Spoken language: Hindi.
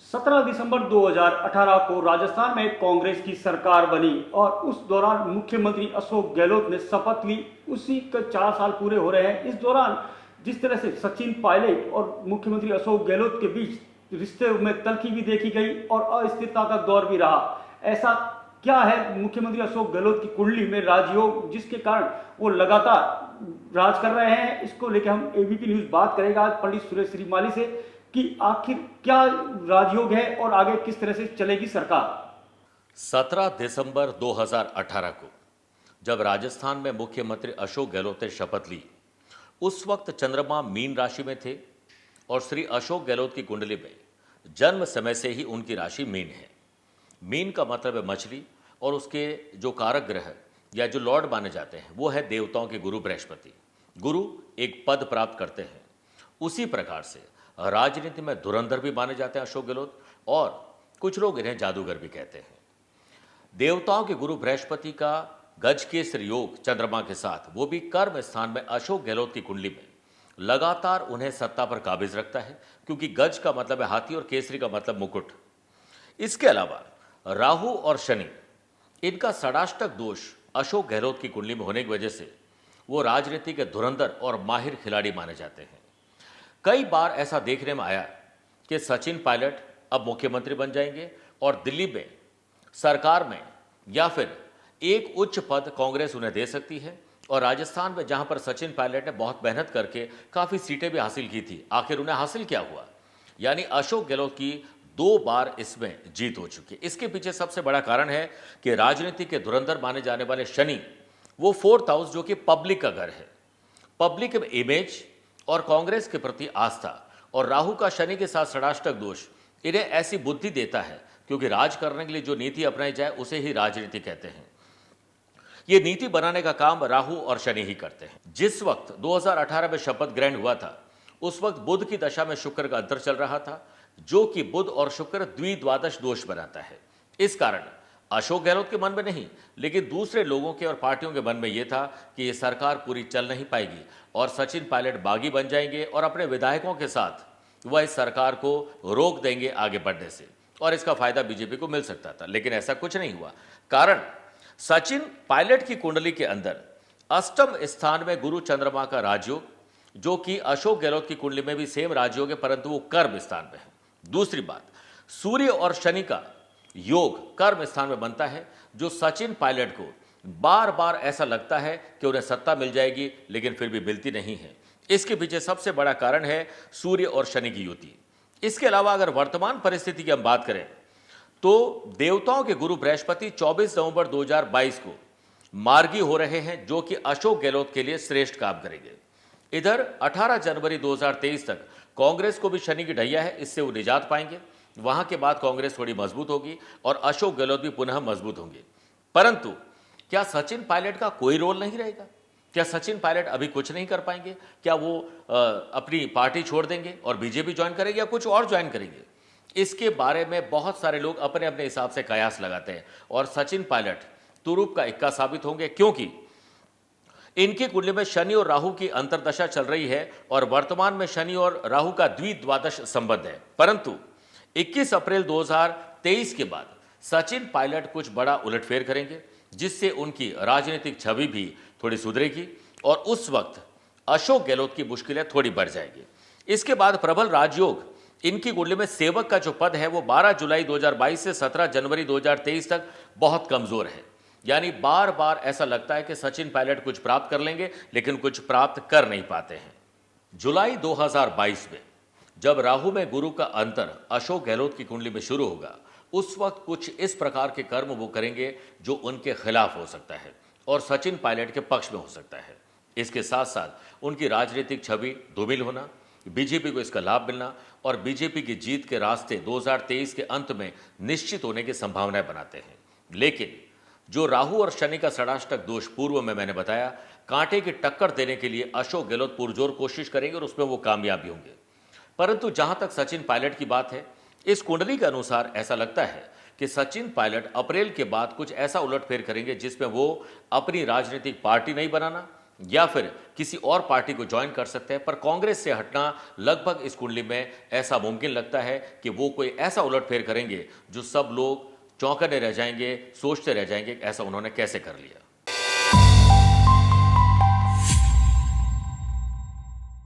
17 दिसंबर 2018 को राजस्थान में कांग्रेस की सरकार बनी और उस दौरान मुख्यमंत्री अशोक गहलोत ने शपथ ली। उसी के 4 साल पूरे हो रहे हैं। इस दौरान जिस तरह से सचिन पायलट और मुख्यमंत्री अशोक गहलोत के बीच रिश्ते में तल्खी भी देखी गई और अस्थिरता का दौर भी रहा। ऐसा क्या है मुख्यमंत्री अशोक गहलोत की कुंडली में राजयोग जिसके कारण वो लगातार राज कर रहे हैं? इसको लेकर हम एबीपी न्यूज बात करेगा आज पंडित सुरेश श्रीमाली से कि आखिर क्या राजयोग है और आगे किस तरह से चलेगी सरकार। 17 दिसंबर 2018 को जब राजस्थान में मुख्यमंत्री अशोक गहलोत ने शपथ ली, उस वक्त चंद्रमा मीन राशि में थे और श्री अशोक गहलोत की कुंडली में जन्म समय से ही उनकी राशि मीन है। मीन का मतलब है मछली और उसके जो कारक ग्रह या जो लॉर्ड माने जाते हैं वो है देवताओं के गुरु बृहस्पति। गुरु एक पद प्राप्त करते हैं। उसी प्रकार से राजनीति में धुरंधर भी माने जाते हैं अशोक गहलोत, और कुछ लोग इन्हें जादूगर भी कहते हैं। देवताओं के गुरु बृहस्पति का गज केसरी योग चंद्रमा के साथ, वो भी कर्म स्थान में अशोक गहलोत की कुंडली में लगातार उन्हें सत्ता पर काबिज रखता है, क्योंकि गज का मतलब है हाथी और केसरी का मतलब मुकुट। इसके अलावा राहु और शनि, इनका षडाष्टक दोष अशोक गहलोत की कुंडली में होने की वजह से वो राजनीति के धुरंधर और माहिर खिलाड़ी माने जाते हैं। कई बार ऐसा देखने में आया कि सचिन पायलट अब मुख्यमंत्री बन जाएंगे और दिल्ली में सरकार में या फिर एक उच्च पद कांग्रेस उन्हें दे सकती है। और राजस्थान में जहां पर सचिन पायलट ने बहुत मेहनत करके काफ़ी सीटें भी हासिल की थी, आखिर उन्हें हासिल क्या हुआ? यानी अशोक गहलोत की 2 बार इसमें जीत हो चुकी है। इसके पीछे सबसे बड़ा कारण है कि राजनीति के धुरंधर माने जाने वाले शनि, वो 4th हाउस जो कि पब्लिक का घर है, पब्लिक इमेज और कांग्रेस के प्रति आस्था, और राहु का शनि के साथ षडाष्टक दोष इन्हें ऐसी बुद्धि देता है, क्योंकि राज करने के लिए जो नीति अपनाई जाए उसे ही राजनीति कहते हैं। ये नीति बनाने का काम राहु और शनि ही करते हैं। जिस वक्त 2018 में शपथ ग्रहण हुआ था, उस वक्त बुध की दशा में शुक्र का अंतर चल रहा था, जो कि बुध और शुक्र द्विद्वादश दोष बनाता है। इस कारण अशोक गहलोत के मन में नहीं, लेकिन दूसरे लोगों के और पार्टियों के मन में यह था कि यह सरकार पूरी चल नहीं पाएगी और सचिन पायलट बागी बन जाएंगे और अपने विधायकों के साथ वह इस सरकार को रोक देंगे आगे बढ़ने से, और इसका फायदा बीजेपी को मिल सकता था। लेकिन ऐसा कुछ नहीं हुआ। कारण सचिन पायलट की कुंडली के अंदर अष्टम स्थान में गुरु चंद्रमा का राजयोग, जो कि अशोक गहलोत की कुंडली में भी सेम राजयोग है, परंतु वो कर्म स्थान में है। दूसरी बात, सूर्य और शनि का योग कर्म स्थान में बनता है, जो सचिन पायलट को बार बार ऐसा लगता है कि उन्हें सत्ता मिल जाएगी, लेकिन फिर भी मिलती नहीं है। इसके पीछे सबसे बड़ा कारण है सूर्य और शनि की युति। इसके अलावा अगर वर्तमान परिस्थिति की हम बात करें तो देवताओं के गुरु बृहस्पति 24 नवंबर 2022 को मार्गी हो रहे हैं, जो कि अशोक गहलोत के लिए श्रेष्ठ काम करेंगे। इधर 18 जनवरी 2023 तक कांग्रेस को भी शनि की ढैया है, इससे वो निजात पाएंगे। वहां के बाद कांग्रेस थोड़ी मजबूत होगी और अशोक गहलोत भी पुनः मजबूत होंगे। परंतु क्या सचिन पायलट का कोई रोल नहीं रहेगा? क्या सचिन पायलट अभी कुछ नहीं कर पाएंगे? क्या वो अपनी पार्टी छोड़ देंगे और बीजेपी ज्वाइन करेंगे या कुछ और ज्वाइन करेंगे? इसके बारे में बहुत सारे लोग अपने अपने हिसाब से कयास लगाते हैं, और सचिन पायलट तुरुप का इक्का साबित होंगे, क्योंकि इनकी कुंडली में शनि और राहु की अंतरदशा चल रही है और वर्तमान में शनि और राहु का द्विद्वादश संबंध है। परंतु 21 अप्रैल 2023 के बाद सचिन पायलट कुछ बड़ा उलटफेर करेंगे, जिससे उनकी राजनीतिक छवि भी थोड़ी सुधरेगी और उस वक्त अशोक गहलोत की मुश्किलें थोड़ी बढ़ जाएगी। इसके बाद प्रबल राजयोग, इनकी कुंडली में सेवक का जो पद है वो 12 जुलाई 2022 से 17 जनवरी 2023 तक बहुत कमजोर है। यानी बार बार ऐसा लगता है कि सचिन पायलट कुछ प्राप्त कर लेंगे, लेकिन कुछ प्राप्त कर नहीं पाते हैं। जुलाई 2022 में जब राहु में गुरु का अंतर अशोक गहलोत की कुंडली में शुरू होगा, उस वक्त कुछ इस प्रकार के कर्म वो करेंगे जो उनके खिलाफ हो सकता है और सचिन पायलट के पक्ष में हो सकता है। इसके साथ साथ उनकी राजनीतिक छवि धूमिल होना, बीजेपी को इसका लाभ मिलना और बीजेपी की जीत के रास्ते 2023 के अंत में निश्चित होने की संभावनाएं बनाते हैं। लेकिन जो राहु और शनि का षडाष्टक दोष पूर्व में मैंने बताया, कांटे की टक्कर देने के लिए अशोक गहलोत पुरजोर कोशिश करेंगे और उसमें वो कामयाब भी होंगे। परंतु जहां तक सचिन पायलट की बात है, इस कुंडली के अनुसार ऐसा लगता है कि सचिन पायलट अप्रैल के बाद कुछ ऐसा उलटफेर करेंगे जिसमें वो अपनी राजनीतिक पार्टी नहीं बनाना या फिर किसी और पार्टी को ज्वाइन कर सकते हैं, पर कांग्रेस से हटना लगभग इस कुंडली में ऐसा मुमकिन लगता है कि वो कोई ऐसा उलटफेर करेंगे जो सब लोग चौंकने रह जाएंगे, सोचते रह जाएंगे ऐसा उन्होंने कैसे कर लिया।